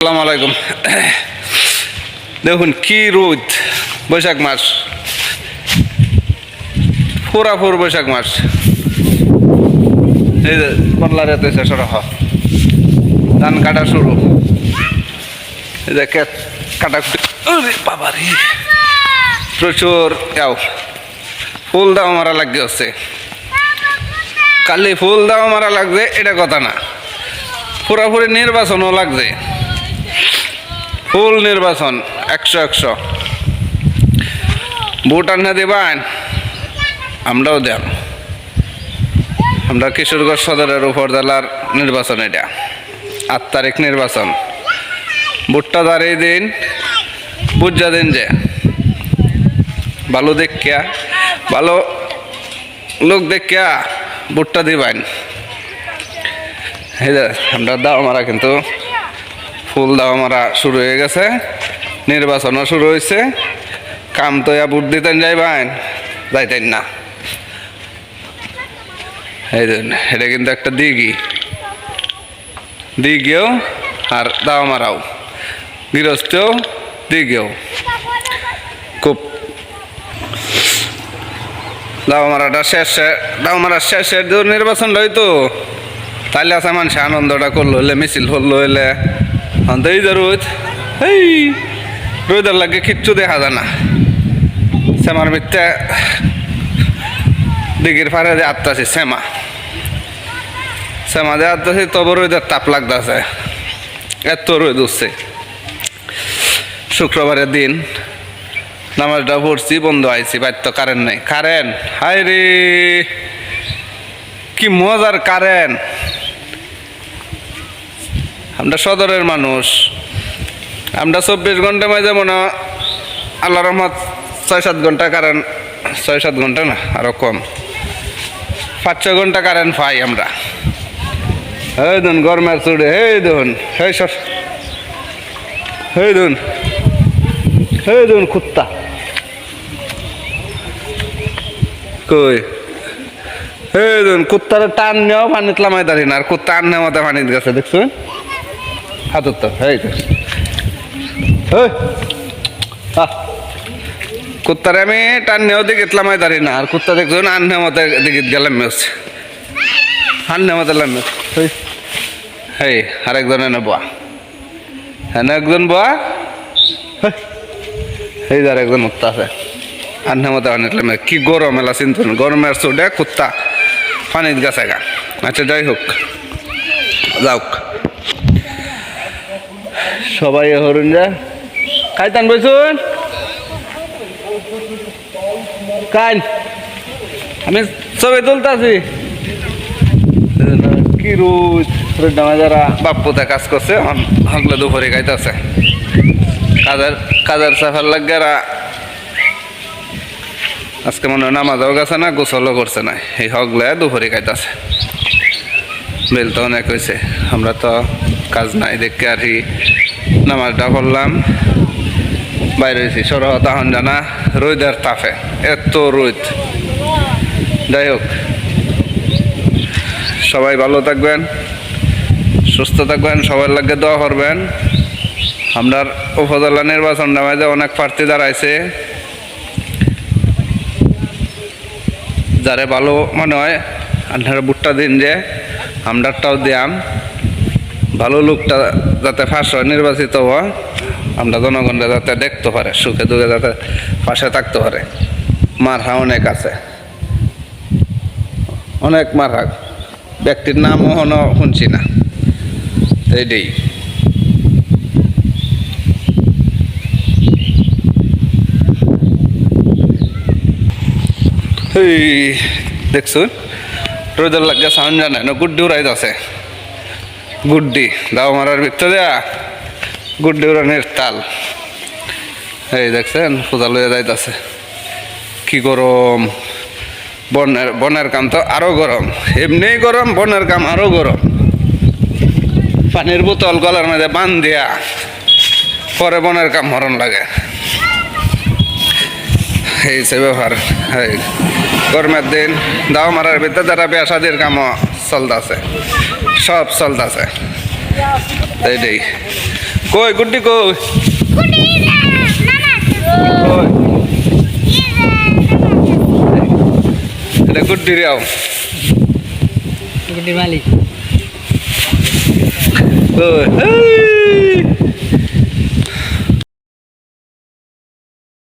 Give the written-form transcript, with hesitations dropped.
আসসালামু আলাইকুম। দেখুন কি রোদ, বৈশাখ মাস, পুরাপুর বৈশাখ মাস। এই যে পটলা রেতে সরহ ধান কাটা শুরু, এই যে কাটাকুটি বাবারি প্রচুর যাও ফুল দাও মারা লাগবে হচ্ছে। কালি ফুল দাও মারা লাগবে এটা কথা না, পুরাপুরি নির্বাচনও লাগছে। ফুল নির্বাচন 100 ভোট আনা দেবেন, আমরাও দেন। আমরা কিশোরগঞ্জ সদরের উপজেলার নির্বাচন, এটা 8 তারিখ নির্বাচন। ভোটটা দাঁড়িয়ে দিন, বুঝা দিন যে ভালো দেখিয়া, ভালো লোক দেখিয়া ভোটটা দিবেন। এই যে আমরা দাও মারা কিন্তু ফুল দাও মারা শুরু হয়ে গেছে, নির্বাচনও শুরু হয়েছে। কাম তো ভোট দিতেন যাইবেন, যাইতেন না। এই এটা কিন্তু একটা দিঘিও আর দাও মারাও, গৃহস্থও দিঘিও খুব। দাও মারাটা দাও মারার শেষের নির্বাচন লইতো, তাহলে আছে মানুষ আনন্দটা করলো হইলে, মিছিল হলো হইলে। এই যে রোদ, এই রোদের লাগে কিচ্ছু দেখা যায় না। শ্যামার মিথ্যা দিঘির ফারে যে আত্মাছি, শ্যামা যে আত্মাছি, তবু রোদের তাপ লাগতেছে, এত রোদ উঠছে। শুক্রবারের দিন নামাজটা পড়ছি, বন্ধু আইছি, বাইর তো কারেন্ট নেই। কারেন্ট হাই রে, কি মজার কারেন্ট। আমরা সদরের মানুষ, আমরা 24 ঘন্টা মাঝে মনে আল্লাহ রহমত 6-7 ঘন্টা কারেন্ট, 6-7 ঘন্টা না আরো কম, 5-6 ঘন্টা কারেন্ট পাই আমরা। এই ধুন গরমের চুড়ে, এই ধুন, এই ধুন কুত্তা কই, এই ধুন কুত্তার টান নেওয়া পানিত লামাই দাঁড়ি না, আর কুত্তা আন নেওয়া পানিত গেছে, দেখছুন হাতুর তো। এই কুত্তারে আমি টান নেওয়া দিকে লামাই দাঁড়ি না, আর কুত্তা দেখছুন আন নেওয়া দিকে গেলাম মেছে, আন নেওয়া দিলাম। এই আরেকজন এনে বোয়া, হ্যাঁ একজন বোয়া, এই যে আরেকজন কুত্তা আছে, আন্না মতো আনলাম। কি গরম এলা চিন্তুন, গরমের চোটে কুত্তা পানিত গেছে গা। আচ্ছা যাই হোক, যাওক সবাই হরুন যা খাইতান বইছুন কাইন, আমি সবাই তুলতাছি। কি রোজ যারা বাপ্পুতে কাজ করছে, হগলে দুপুরে খাইতেছে। কাজের সাফার লাগে আজকে মনে হয় নামাজও গেছে না, গোসলও করছে না, এই হগলে দুপুরে খাইতেছে। বেল তো অনেক হয়েছে, আমরা তো কাজ নাই দেখে আর কি নামাজটা করলাম, বাইরে হয়েছি। সরহ তখন জানা রোদের তাপে, এত রোদ। যাই হোক, সবাই ভালো থাকবেন, সুস্থ থাকবেন, সবার লাগে দোয়া করবেন। আমরা উপজেলা নির্বাচনটা মাঝে অনেক প্রার্থী দাঁড়াইছে, যারে ভালো মনে হয় আপনারা ভোটটা দিন, যে আমরাটাও দিয়াম। ভালো লোকটা যাতে ফাঁস হয়, নির্বাচিত হয়, আমরা জনগণরা যাতে দেখতে পারে, সুখে দুঃখে যাতে পাশে থাকতে পারে। মারহা অনেক আছে, অনেক মারহা, ব্যক্তির নামও শুনছি না। এইটাই দেখছুন রোদের লাগে সাউন্ড জানে না, গুড্ডি উড়াইতে আছে, গুড্ডি দাও মারার ভিতরে দেয়া গুড্ডি উড়ানের তাল। এই দেখছেন পূজা লইয়া যাইতেছে, কি গরম। বনের কাম তো আরো গরম, এমনি গরম, বনের কাম আরো গরম। পানির বোতল গলার মধ্যে বান দিয়া পরে বনের কাম হরণ লাগে, এই সে ব্যাপার। গরমের দিন দাও মারার ভিতরে যারা বিয়া শাদির কামও চলতেছে, সব চলতেছে। এইটাই কই গুড্ডি কই কই এটা গুড্ডি রে আও গুড্ডির মালিক কই